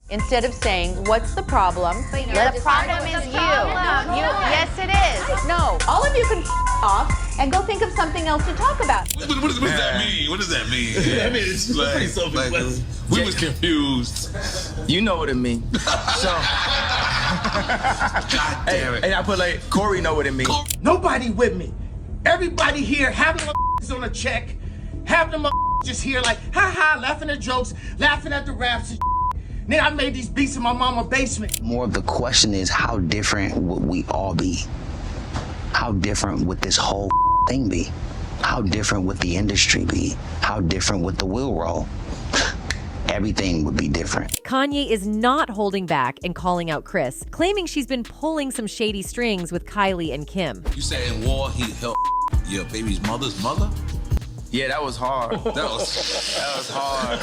Instead of saying, what's the problem? The problem is you. Yes, it is. No, all of you can off and go think of something else to talk about. What does that mean? What does that mean? I mean, it's pretty self-explanatory. We was confused. You know what it means. So, God damn it. And I put like, Corey know what it means. Nobody with me. Everybody here, half them on a check, half them just here like, ha ha, laughing at jokes, laughing at the raps and Then I made these beats in my mama's basement. More of the question is, how different would we all be? How different would this whole thing be? How different would the industry be? How different would the wheel roll? Everything would be different. Kanye is not holding back and calling out Kris, claiming she's been pulling some shady strings with Kylie and Kim. You say in war he helped your baby's mother's mother? Yeah, that was hard. That was hard.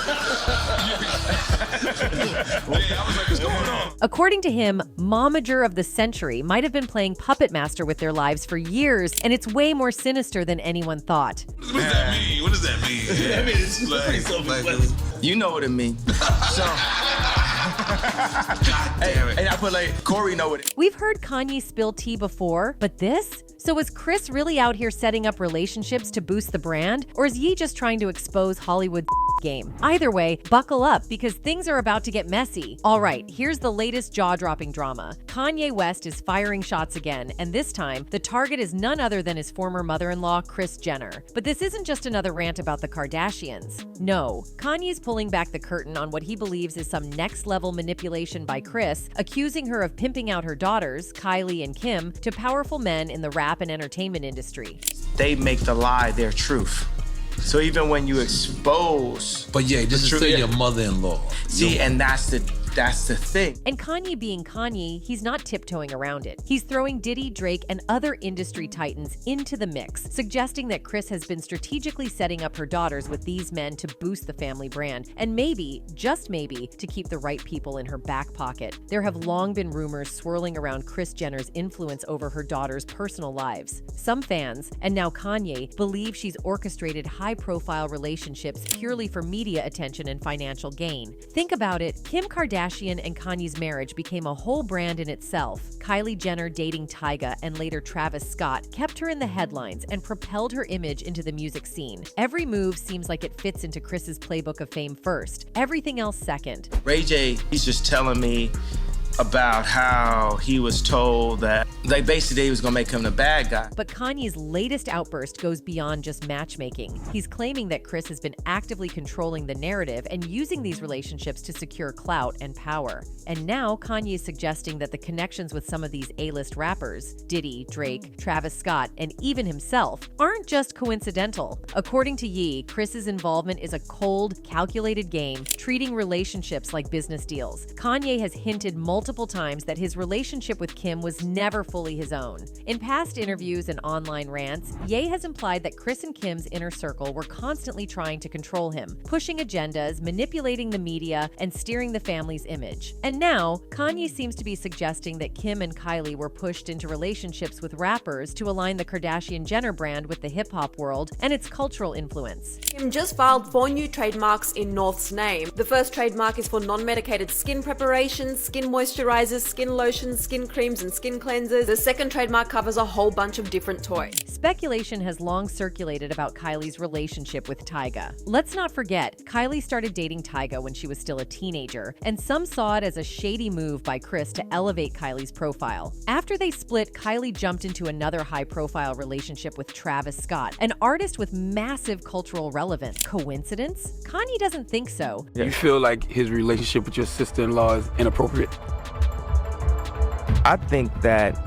Yeah, I was like, what's going on? According to him, Momager of the Century might have been playing puppet master with their lives for years, and it's way more sinister than anyone thought. What does that mean? What does that mean? I mean, it's pretty self-explanatory. You know what it means. So, God damn it. And I put like, Corey know what it. We've heard Kanye spill tea before, but this? So is Kris really out here setting up relationships to boost the brand? Or is Ye just trying to expose Hollywood's game? Either way, buckle up because things are about to get messy. All right, here's the latest jaw-dropping drama. Kanye West is firing shots again, and this time, the target is none other than his former mother-in-law, Kris Jenner. But this isn't just another rant about the Kardashians. No, Kanye's pulling back the curtain on what he believes is some next-level manipulation by Kris, accusing her of pimping out her daughters, Kylie and Kim, to powerful men in the rap and entertainment industry. They make the lie their truth. So even when you expose, But yeah, this is truth, still yeah. your mother-in-law. See, and that's the thing. And Kanye being Kanye, he's not tiptoeing around it. He's throwing Diddy, Drake, and other industry titans into the mix, suggesting that Kris has been strategically setting up her daughters with these men to boost the family brand, and maybe, just maybe, to keep the right people in her back pocket. There have long been rumors swirling around Kris Jenner's influence over her daughters' personal lives. Some fans, and now Kanye, believe she's orchestrated high-profile relationships purely for media attention and financial gain. Think about it, Kim Kardashian and Kanye's marriage became a whole brand in itself. Kylie Jenner dating Tyga and later Travis Scott kept her in the headlines and propelled her image into the music scene. Every move seems like it fits into Kris's playbook of fame first, everything else second. Ray J, he's just telling me about how he was told that, like, basically he was gonna make him the bad guy. But Kanye's latest outburst goes beyond just matchmaking. He's claiming that Kris has been actively controlling the narrative and using these relationships to secure clout and power. And now Kanye is suggesting that the connections with some of these A-list rappers, Diddy, Drake, Travis Scott, and even himself, aren't just coincidental. According to Ye, Kris's involvement is a cold, calculated game, treating relationships like business deals. Kanye has hinted multiple times that his relationship with Kim was never fully his own. In past interviews and online rants, Ye has implied that Kris and Kim's inner circle were constantly trying to control him, pushing agendas, manipulating the media, and steering the family's image. And now, Kanye seems to be suggesting that Kim and Kylie were pushed into relationships with rappers to align the Kardashian-Jenner brand with the hip-hop world and its cultural influence. Kim just filed 4 new trademarks in North's name. The first trademark is for non-medicated skin preparations, skin moisturizers, skin lotions, skin creams, and skin cleansers. The second trademark covers a whole bunch of different toys. Speculation has long circulated about Kylie's relationship with Tyga. Let's not forget, Kylie started dating Tyga when she was still a teenager, and some saw it as a shady move by Kris to elevate Kylie's profile. After they split, Kylie jumped into another high-profile relationship with Travis Scott, an artist with massive cultural relevance. Coincidence? Kanye doesn't think so. You feel like his relationship with your sister-in-law is inappropriate? I think that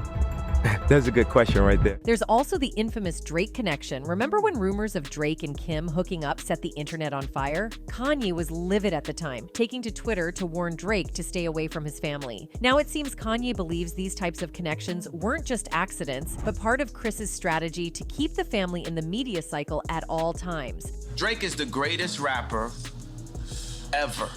that's a good question right there. There's also the infamous Drake connection. Remember when rumors of Drake and Kim hooking up set the internet on fire? Kanye was livid at the time, taking to Twitter to warn Drake to stay away from his family. Now it seems Kanye believes these types of connections weren't just accidents, but part of Kris's strategy to keep the family in the media cycle at all times. Drake is the greatest rapper ever.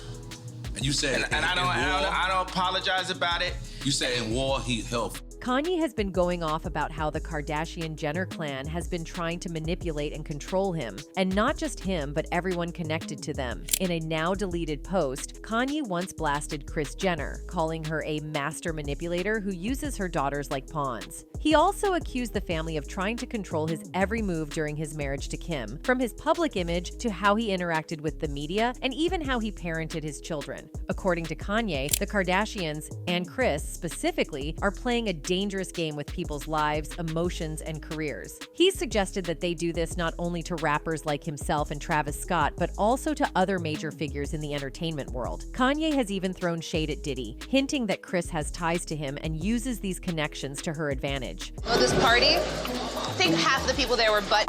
And you said, And I don't apologize about it. You said in war he helped Kanye has been going off about how the Kardashian-Jenner clan has been trying to manipulate and control him, and not just him, but everyone connected to them. In a now-deleted post, Kanye once blasted Kris Jenner, calling her a master manipulator who uses her daughters like pawns. He also accused the family of trying to control his every move during his marriage to Kim, from his public image to how he interacted with the media and even how he parented his children. According to Kanye, the Kardashians, and Kris specifically, are playing a dangerous game with people's lives, emotions, and careers. He suggested that they do this not only to rappers like himself and Travis Scott, but also to other major figures in the entertainment world. Kanye has even thrown shade at Diddy, hinting that Kris has ties to him and uses these connections to her advantage. Oh, this party? I think half the people there were butt.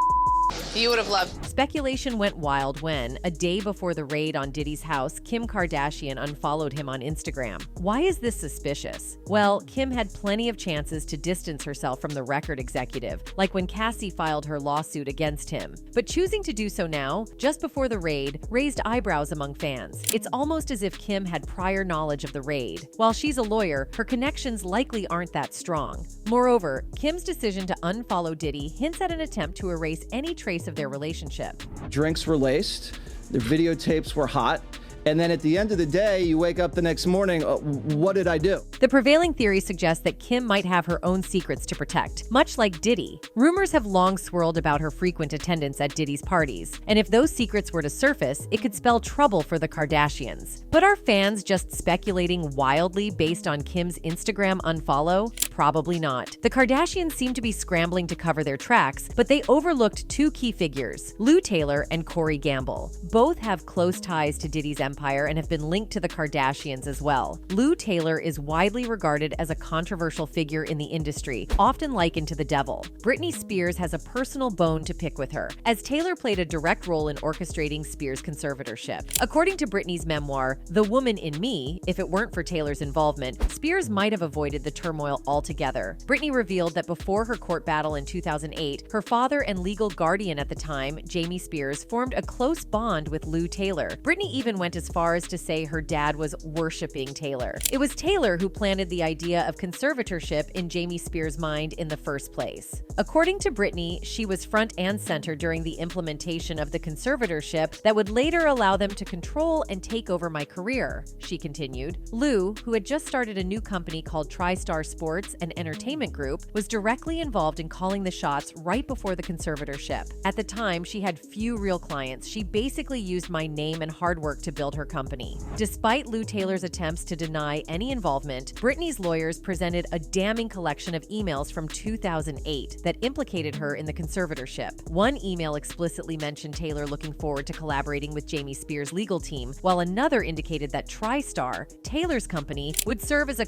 You would have loved. Speculation went wild when, a day before the raid on Diddy's house, Kim Kardashian unfollowed him on Instagram. Why is this suspicious? Well, Kim had plenty of chances to distance herself from the record executive, like when Cassie filed her lawsuit against him. But choosing to do so now, just before the raid, raised eyebrows among fans. It's almost as if Kim had prior knowledge of the raid. While she's a lawyer, her connections likely aren't that strong. Moreover, Kim's decision to unfollow Diddy hints at an attempt to erase any trace of their relationship. Drinks were laced, their videotapes were hot, and then at the end of the day, you wake up the next morning, what did I do? The prevailing theory suggests that Kim might have her own secrets to protect, much like Diddy. Rumors have long swirled about her frequent attendance at Diddy's parties, and if those secrets were to surface, it could spell trouble for the Kardashians. But are fans just speculating wildly based on Kim's Instagram unfollow? Probably not. The Kardashians seem to be scrambling to cover their tracks, but they overlooked two key figures, Lou Taylor and Corey Gamble. Both have close ties to Diddy's empire and have been linked to the Kardashians as well. Lou Taylor is widely regarded as a controversial figure in the industry, often likened to the devil. Britney Spears has a personal bone to pick with her, as Taylor played a direct role in orchestrating Spears' conservatorship. According to Britney's memoir, The Woman in Me, if it weren't for Taylor's involvement, Spears might have avoided the turmoil altogether. Britney revealed that before her court battle in 2008, her father and legal guardian at the time, Jamie Spears, formed a close bond with Lou Taylor. Britney even went as far as to say her dad was worshiping Taylor. It was Taylor who planted the idea of conservatorship in Jamie Spears' mind in the first place. According to Britney, she was front and center during the implementation of the conservatorship that would later allow them to control and take over my career, she continued. Lou, who had just started a new company called TriStar Sports and Entertainment Group, was directly involved in calling the shots right before the conservatorship. At the time, she had few real clients. She basically used my name and hard work to build her company. Despite Lou Taylor's attempts to deny any involvement, Britney's lawyers presented a damning collection of emails from 2008 that implicated her in the conservatorship. One email explicitly mentioned Taylor looking forward to collaborating with Jamie Spears' legal team, while another indicated that TriStar, Taylor's company, would serve as a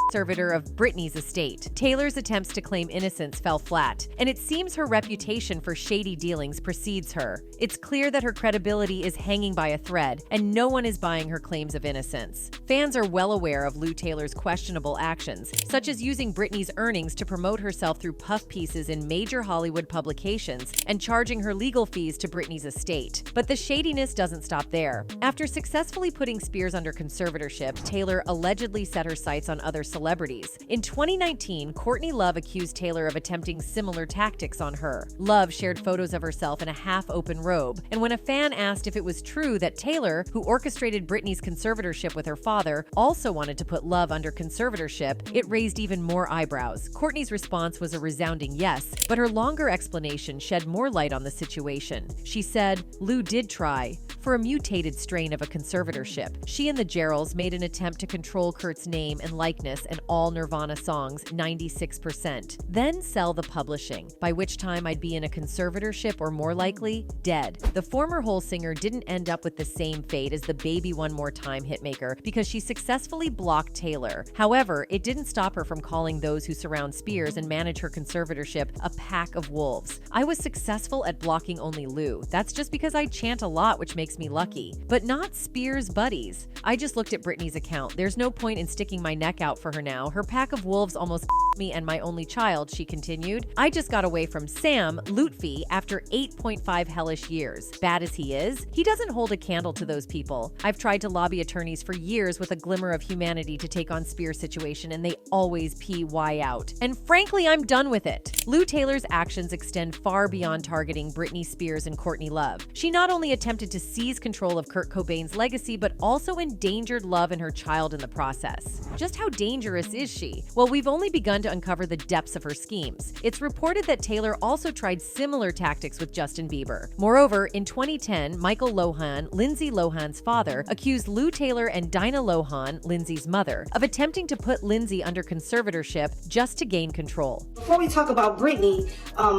conservator of Britney's estate. Taylor's attempts to claim innocence fell flat, and it seems her reputation for shady dealings precedes her. It's clear that her credibility is hanging by a thread, and no one is buying her claims of innocence. Fans are well aware of Lou Taylor's questionable actions, such as using Britney's earnings to promote herself through puff pieces in major Hollywood publications and charging her legal fees to Britney's estate. But the shadiness doesn't stop there. After successfully putting Spears under conservatorship, Taylor allegedly set her sights on other celebrities. In 2019, Courtney Love accused Taylor of attempting similar tactics on her. Love shared photos of herself in a half-open robe, and when a fan asked if it was true that Taylor, who orchestrated Britney's conservatorship with her father, also wanted to put Love under conservatorship, it raised even more eyebrows. Courtney's response was a resounding yes, but her longer explanation shed more light on the situation. She said, Lou did try, for a mutated strain of a conservatorship. She and the Geralds made an attempt to control Kurt's name and likeness and all Nirvana songs 96%, then sell the publishing, by which time I'd be in a conservatorship or more likely, dead. The former Hole singer didn't end up with the same fate as the Baby One More Time hitmaker because she successfully blocked Taylor. However, it didn't stop her from calling those who surround Spears and manage her conservatorship a pack of wolves. I was successful at blocking only Lou. That's just because I chant a lot, which makes me lucky. But not Spears' buddies. I just looked at Britney's account. There's no point in sticking my neck out for her now. Her pack of wolves almost me and my only child, she continued. I just got away from Sam Lutfi after 8.5 hellish years. Bad as he is, he doesn't hold a candle to those people. I've tried to lobby attorneys for years with a glimmer of humanity to take on Spears' situation, and they always PY out. And frankly, I'm done with it. Lou Taylor's actions extend far beyond targeting Britney Spears and Courtney Love. She not only attempted to seize control of Kurt Cobain's legacy, but also endangered Love and her child in the process. Just how dangerous is she? Well, we've only begun to uncover the depths of her schemes. It's reported that Taylor also tried similar tactics with Justin Bieber. Moreover, in 2010, Michael Lohan, Lindsay Lohan's father, accused Lou Taylor and Dinah Lohan, Lindsay's mother, of attempting to put Lindsay under conservatorship just to gain control. Before we talk about Britney,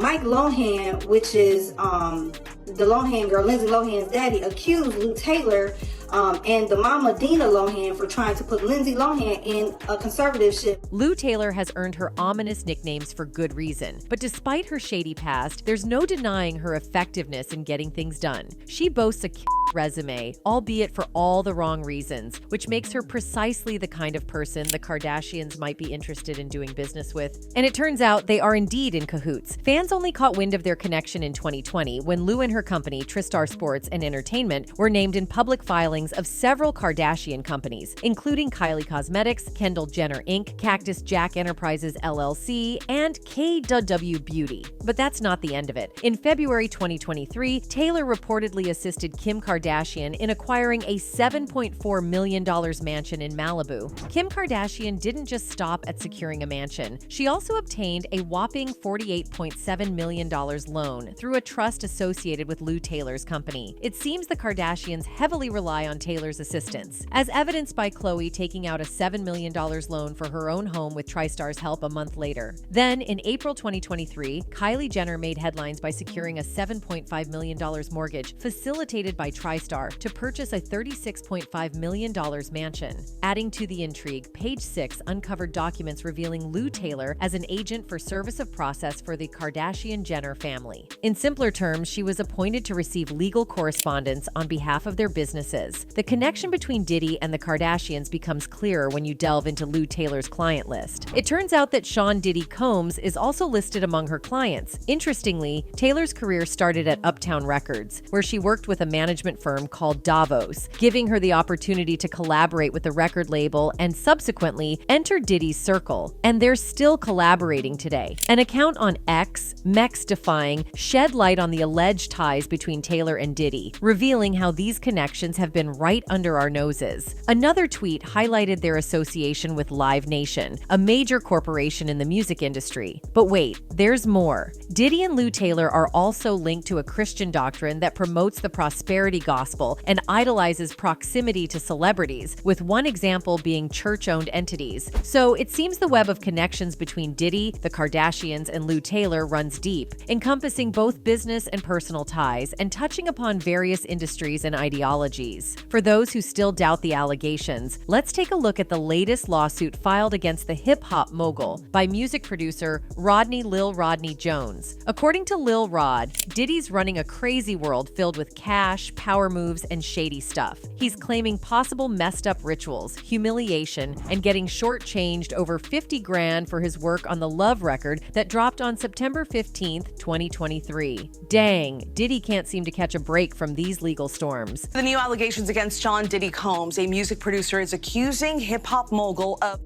Mike Lohan, which is the Lohan girl, Lindsay Lohan's daddy, accused Lou Taylor and the mama Dina Lohan for trying to put Lindsay Lohan in a conservatorship. Lou Taylor has earned her ominous nicknames for good reason, but despite her shady past, there's no denying her effectiveness in getting things done. She boasts a resume, albeit for all the wrong reasons, which makes her precisely the kind of person the Kardashians might be interested in doing business with. And it turns out they are indeed in cahoots. Fans only caught wind of their connection in 2020 when Lou and her company, Tristar Sports and Entertainment, were named in public filings of several Kardashian companies, including Kylie Cosmetics, Kendall Jenner Inc., Cactus Jack Enterprises LLC, and KW Beauty. But that's not the end of it. In February 2023, Taylor reportedly assisted Kim Kardashian in acquiring a $7.4 million mansion in Malibu. Kim Kardashian didn't just stop at securing a mansion. She also obtained a whopping $48.7 million loan through a trust associated with Lou Taylor's company. It seems the Kardashians heavily rely on Taylor's assistance, as evidenced by Khloe taking out a $7 million loan for her own home with TriStar's help a month later. Then, in April 2023, Kylie Jenner made headlines by securing a $7.5 million mortgage facilitated by TriStar to purchase a $36.5 million mansion. Adding to the intrigue, Page 6 uncovered documents revealing Lou Taylor as an agent for service of process for the Kardashian-Jenner family. In simpler terms, she was appointed to receive legal correspondence on behalf of their businesses. The connection between Diddy and the Kardashians becomes clearer when you delve into Lou Taylor's client list. It turns out that Sean Diddy Combs is also listed among her clients. Interestingly, Taylor's career started at Uptown Records, where she worked with a management firm called Davos, giving her the opportunity to collaborate with the record label and subsequently enter Diddy's circle. And they're still collaborating today. An account on X, Mex-defying, shed light on the alleged ties between Taylor and Diddy, revealing how these connections have been right under our noses. Another tweet highlighted their association with Live Nation, a major corporation in the music industry. But wait, there's more. Diddy and Lou Taylor are also linked to a Christian doctrine that promotes the prosperity gospel and idolizes proximity to celebrities, with one example being church-owned entities. So it seems the web of connections between Diddy, the Kardashians, and Lou Taylor runs deep, encompassing both business and personal ties and touching upon various industries and ideologies. For those who still doubt the allegations, let's take a look at the latest lawsuit filed against the hip-hop mogul by music producer Lil Rodney Jones. According to Lil Rod, Diddy's running a crazy world filled with cash, power moves, and shady stuff. He's claiming possible messed up rituals, humiliation, and getting shortchanged over 50 grand for his work on the Love record that dropped on September 15th, 2023. Dang, Diddy can't seem to catch a break from these legal storms. The new allegations against Sean Diddy Combs, a music producer, is accusing hip-hop mogul of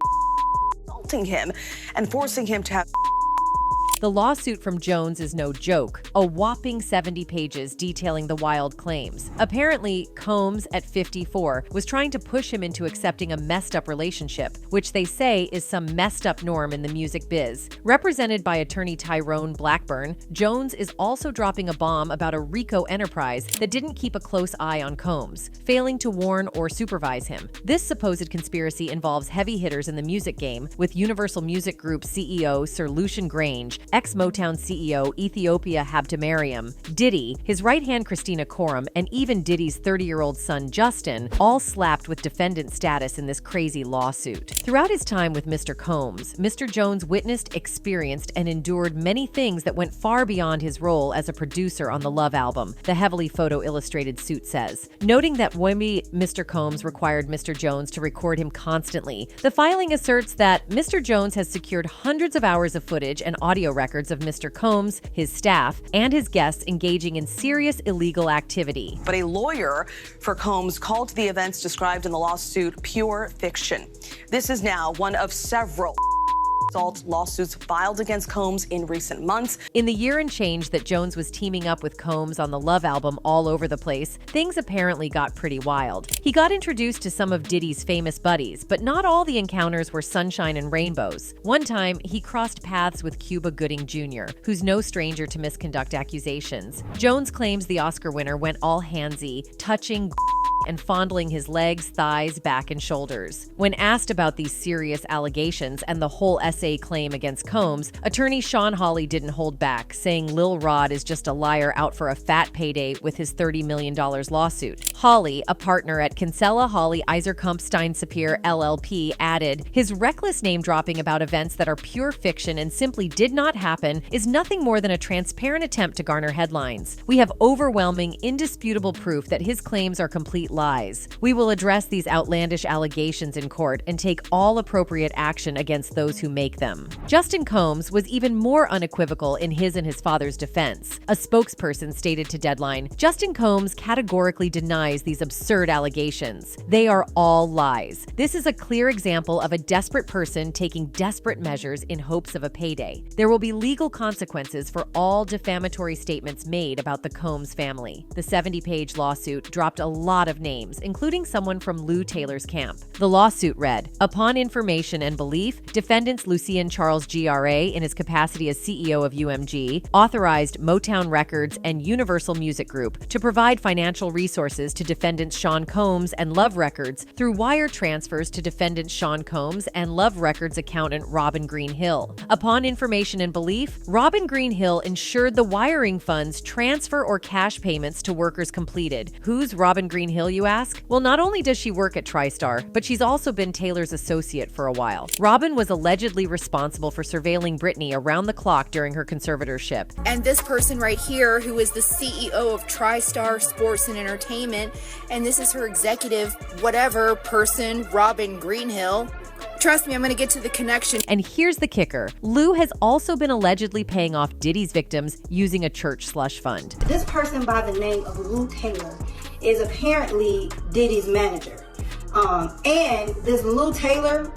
assaulting him and forcing him to have. The lawsuit from Jones is no joke, a whopping 70 pages detailing the wild claims. Apparently, Combs, at 54, was trying to push him into accepting a messed up relationship, which they say is some messed up norm in the music biz. Represented by attorney Tyrone Blackburn, Jones is also dropping a bomb about a RICO enterprise that didn't keep a close eye on Combs, failing to warn or supervise him. This supposed conspiracy involves heavy hitters in the music game, with Universal Music Group CEO Sir Lucian Grange ex-Motown CEO Ethiopia Habtemariam, Diddy, his right-hand Christina Korum, and even Diddy's 30-year-old son Justin all slapped with defendant status in this crazy lawsuit. Throughout his time with Mr. Combs, Mr. Jones witnessed, experienced, and endured many things that went far beyond his role as a producer on the Love album, the heavily photo-illustrated suit says. Noting that Wemby Mr. Combs required Mr. Jones to record him constantly, the filing asserts that Mr. Jones has secured hundreds of hours of footage and audio records of Mr. Combs, his staff, and his guests engaging in serious illegal activity. But a lawyer for Combs called the events described in the lawsuit pure fiction. This is now one of several assault lawsuits filed against Combs in recent months. In the year and change that Jones was teaming up with Combs on the Love album all over the place, things apparently got pretty wild. He got introduced to some of Diddy's famous buddies, but not all the encounters were sunshine and rainbows. One time, he crossed paths with Cuba Gooding Jr., who's no stranger to misconduct accusations. Jones claims the Oscar winner went all handsy, touching and fondling his legs, thighs, back, and shoulders. When asked about these serious allegations and the whole SA claim against Combs, attorney Sean Hawley didn't hold back, saying Lil Rod is just a liar out for a fat payday with his $30 million lawsuit. Hawley, a partner at Kinsella Hawley Iserkamp Stein Sapir LLP, added, his reckless name-dropping about events that are pure fiction and simply did not happen is nothing more than a transparent attempt to garner headlines. We have overwhelming, indisputable proof that his claims are complete lies. We will address these outlandish allegations in court and take all appropriate action against those who make them. Justin Combs was even more unequivocal in his and his father's defense. A spokesperson stated to Deadline, Justin Combs categorically denies these absurd allegations. They are all lies. This is a clear example of a desperate person taking desperate measures in hopes of a payday. There will be legal consequences for all defamatory statements made about the Combs family. The 70-page lawsuit dropped a lot of names, including someone from Lou Taylor's camp. The lawsuit read, upon information and belief, defendants Lucien Charles GRA, in his capacity as CEO of UMG, authorized Motown Records and Universal Music Group to provide financial resources to defendants Sean Combs and Love Records through wire transfers to defendants Sean Combs and Love Records accountant Robin Greenhill. Upon information and belief, Robin Greenhill ensured the wiring funds transfer or cash payments to workers completed. Who's Robin Greenhill, you ask? Well, not only does she work at TriStar, but she's also been Taylor's associate for a while. Robin was allegedly responsible for surveilling Britney around the clock during her conservatorship. And this person right here, who is the CEO of TriStar Sports and Entertainment, and this is her executive, whatever person, Robin Greenhill. Trust me, I'm going to get to the connection. And here's the kicker. Lou has also been allegedly paying off Diddy's victims using a church slush fund. This person by the name of Lou Taylor is apparently Diddy's manager. And this Lou Taylor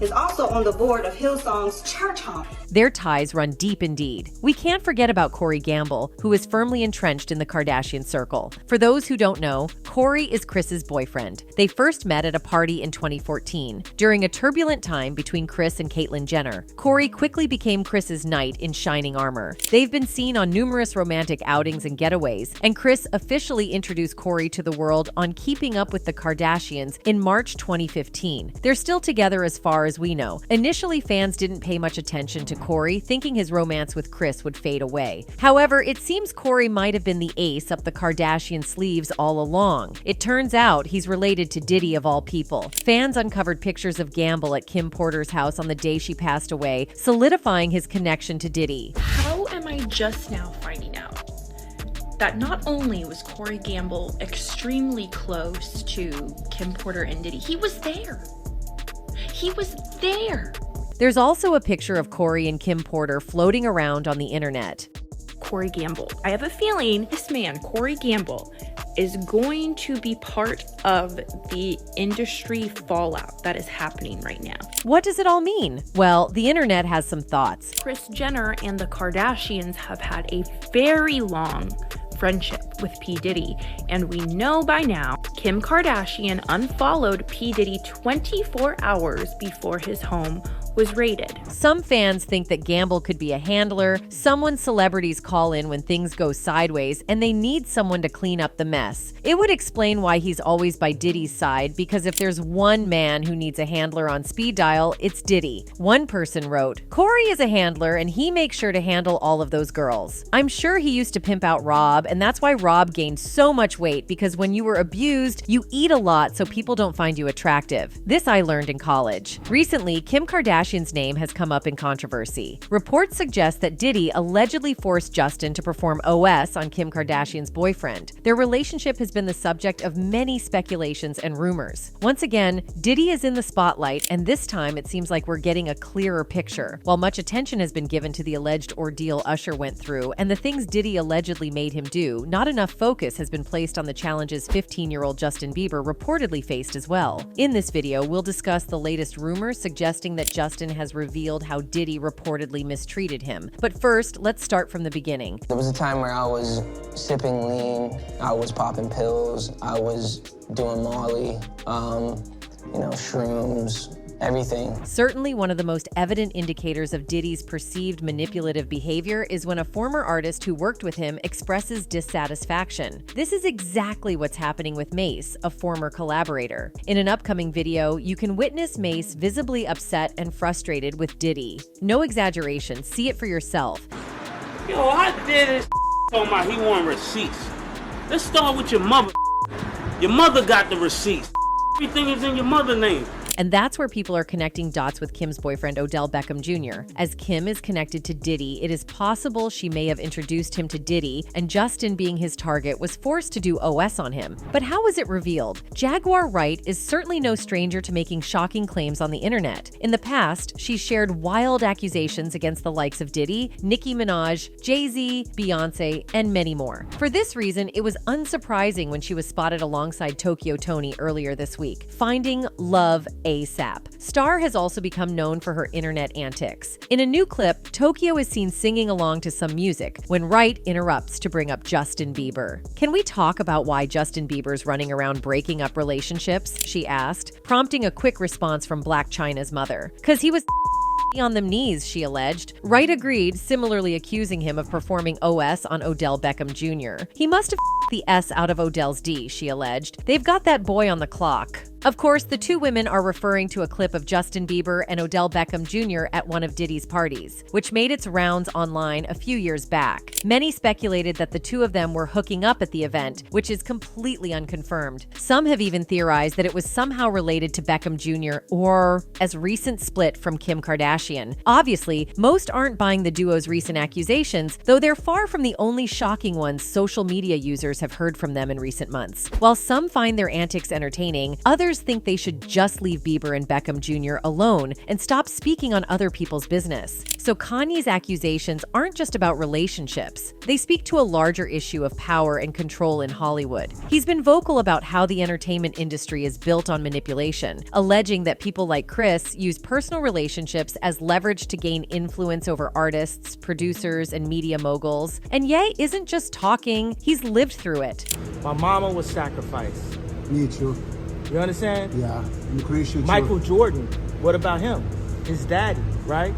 is also on the board of Hillsong's church home. Their ties run deep indeed. We can't forget about Corey Gamble, who is firmly entrenched in the Kardashian circle. For those who don't know, Corey is Kris's boyfriend. They first met at a party in 2014. During a turbulent time between Kris and Caitlyn Jenner, Corey quickly became Kris's knight in shining armor. They've been seen on numerous romantic outings and getaways, and Kris officially introduced Corey to the world on Keeping Up with the Kardashians in March 2015. They're still together as far as we know. Initially, fans didn't pay much attention to Corey, thinking his romance with Kris would fade away. However, it seems Corey might have been the ace up the Kardashian sleeves all along. It turns out he's related to Diddy of all people. Fans uncovered pictures of Gamble at Kim Porter's house on the day she passed away, solidifying his connection to Diddy. How am I just now finding out that not only was Corey Gamble extremely close to Kim Porter and Diddy, he was there. He was there. There's also a picture of Corey and Kim Porter floating around on the internet. Corey Gamble. I have a feeling this man, Corey Gamble, is going to be part of the industry fallout that is happening right now. What does it all mean? Well, the internet has some thoughts. Kris Jenner and the Kardashians have had a very long friendship with P. Diddy, and we know by now Kim Kardashian unfollowed P. Diddy 24 hours before his home was raided. Some fans think that Gamble could be a handler, someone celebrities call in when things go sideways and they need someone to clean up the mess. It would explain why he's always by Diddy's side, because if there's one man who needs a handler on speed dial, it's Diddy. One person wrote, "Corey is a handler and he makes sure to handle all of those girls. I'm sure he used to pimp out Rob, and that's why Rob gained so much weight, because when you were abused, you eat a lot so people don't find you attractive. This I learned in college." Recently, Kim Kardashian's name has come up in controversy. Reports suggest that Diddy allegedly forced Justin to perform OS on Kim Kardashian's boyfriend. Their relationship has been the subject of many speculations and rumors. Once again, Diddy is in the spotlight, and this time it seems like we're getting a clearer picture. While much attention has been given to the alleged ordeal Usher went through and the things Diddy allegedly made him do, not enough focus has been placed on the challenges 15-year-old Justin Bieber reportedly faced as well. In this video, we'll discuss the latest rumors suggesting that Justin has revealed how Diddy reportedly mistreated him. But first, let's start from the beginning. There was a time where I was sipping lean, I was popping pills, I was doing Molly, shrooms, everything. Certainly one of the most evident indicators of Diddy's perceived manipulative behavior is when a former artist who worked with him expresses dissatisfaction. This is exactly what's happening with Mace, a former collaborator. In an upcoming video, you can witness Mace visibly upset and frustrated with Diddy. No exaggeration, see it for yourself. Yo, I did this on my he want receipts. Let's start with your mother. Your mother got the receipts. Everything is in your mother's name. And that's where people are connecting dots with Kim's boyfriend, Odell Beckham Jr. As Kim is connected to Diddy, it is possible she may have introduced him to Diddy, and Justin, being his target, was forced to do OS on him. But how was it revealed? Jaguar Wright is certainly no stranger to making shocking claims on the internet. In the past, she shared wild accusations against the likes of Diddy, Nicki Minaj, Jay-Z, Beyonce, and many more. For this reason, it was unsurprising when she was spotted alongside Tokyo Toni earlier this week, finding love ASAP. Star has also become known for her internet antics. In a new clip, Tokyo is seen singing along to some music when Wright interrupts to bring up Justin Bieber. "Can we talk about why Justin Bieber's running around breaking up relationships?" she asked, prompting a quick response from Blac Chyna's mother. "'Cause he was on them knees," she alleged. Wright agreed, similarly accusing him of performing OS on Odell Beckham Jr. "He must have the S out of Odell's D," she alleged. "They've got that boy on the clock." Of course, the two women are referring to a clip of Justin Bieber and Odell Beckham Jr. at one of Diddy's parties, which made its rounds online a few years back. Many speculated that the two of them were hooking up at the event, which is completely unconfirmed. Some have even theorized that it was somehow related to Beckham Jr. or as recent split from Kim Kardashian. Obviously, most aren't buying the duo's recent accusations, though they're far from the only shocking ones social media users have heard from them in recent months. While some find their antics entertaining, others think they should just leave Bieber and Beckham Jr. alone and stop speaking on other people's business. So Kanye's accusations aren't just about relationships. They speak to a larger issue of power and control in Hollywood. He's been vocal about how the entertainment industry is built on manipulation, alleging that people like Kris use personal relationships as leverage to gain influence over artists, producers, and media moguls. And Ye isn't just talking, he's lived through it. My mama was sacrificed. Me too. You understand? Yeah, I'm appreciate Michael Jordan, what about him? His daddy, right?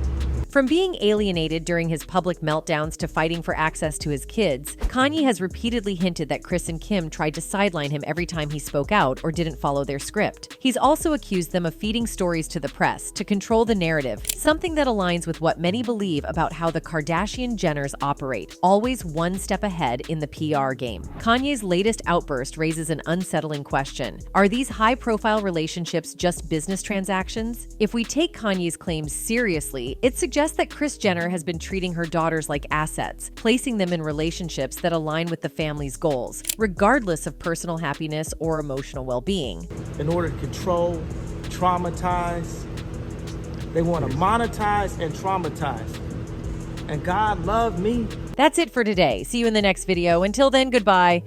From being alienated during his public meltdowns to fighting for access to his kids, Kanye has repeatedly hinted that Kris and Kim tried to sideline him every time he spoke out or didn't follow their script. He's also accused them of feeding stories to the press to control the narrative, something that aligns with what many believe about how the Kardashian-Jenners operate, always one step ahead in the PR game. Kanye's latest outburst raises an unsettling question. Are these high-profile relationships just business transactions? If we take Kanye's claims seriously, it suggests that Kris Jenner has been treating her daughters like assets, placing them in relationships that align with the family's goals, regardless of personal happiness or emotional well-being. In order to control, traumatize, they want to monetize and traumatize. And God loved me. That's it for today. See you in the next video. Until then, goodbye.